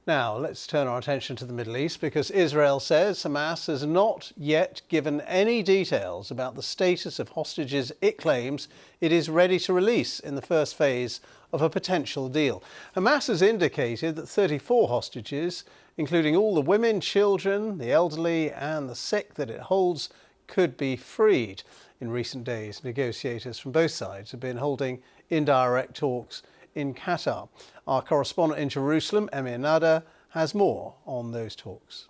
Now, let's turn our attention to the Middle East because Israel says Hamas has not yet given any details about the status of hostages it claims it is ready to release in the first phase of a potential deal. Hamas has indicated that 34 hostages, including all the women, children, the elderly and the sick that it holds, could be freed. In recent days, negotiators from both sides have been holding indirect talks in Qatar. Our correspondent in Jerusalem, Emir Nada, has more on those talks.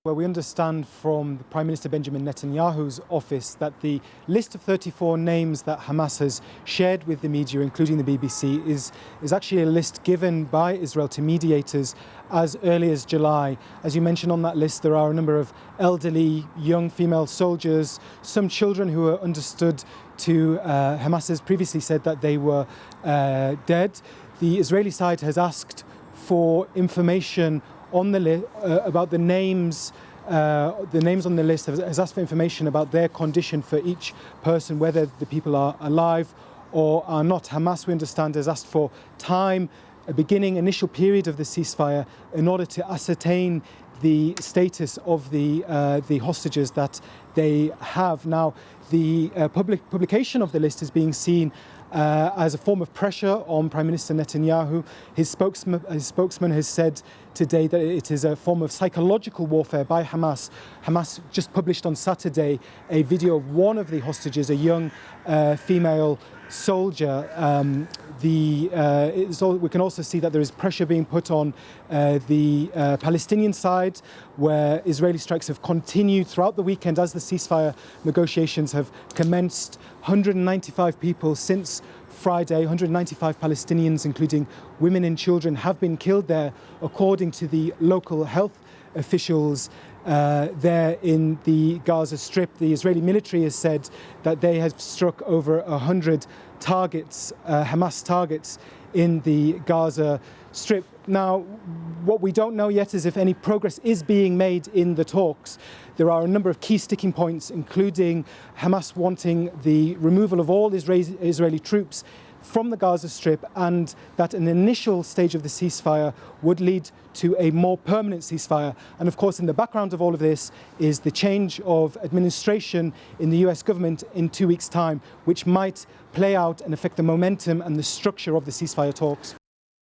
Well, we understand from Prime Minister Benjamin Netanyahu's office that the list of 34 names that Hamas has shared with the media, including the BBC, is actually a list given by Israel to mediators as early as July. As you mentioned, on that list there are a number of elderly, young female soldiers, some children who are understood to, Hamas has previously said that they were dead. The Israeli side has asked for information on the about the names on the list, has asked for information about their condition for each person, whether the people are alive or are not. Hamas, we understand, has asked for time, a initial period of the ceasefire in order to ascertain the status of the hostages that they have. Now, the publication of the list is being seen as a form of pressure on Prime Minister Netanyahu. His spokesman has said today that it is a form of psychological warfare by Hamas. Hamas just published on Saturday a video of one of the hostages, a young female soldier. We can also see that there is pressure being put on the Palestinian side, where Israeli strikes have continued throughout the weekend as the ceasefire negotiations have commenced. 195 people since Friday, 195 Palestinians, including women and children, have been killed there, according to the local health officials there in the Gaza Strip. The Israeli military has said that they have struck over 100 targets, Hamas targets, in the Gaza Strip. Now, what we don't know yet is if any progress is being made in the talks. There are a number of key sticking points, including Hamas wanting the removal of all Israeli troops from the Gaza Strip, and that an initial stage of the ceasefire would lead to a more permanent ceasefire. And of course, in the background of all of this is the change of administration in the US government in 2 weeks' time, which might play out and affect the momentum and the structure of the ceasefire talks.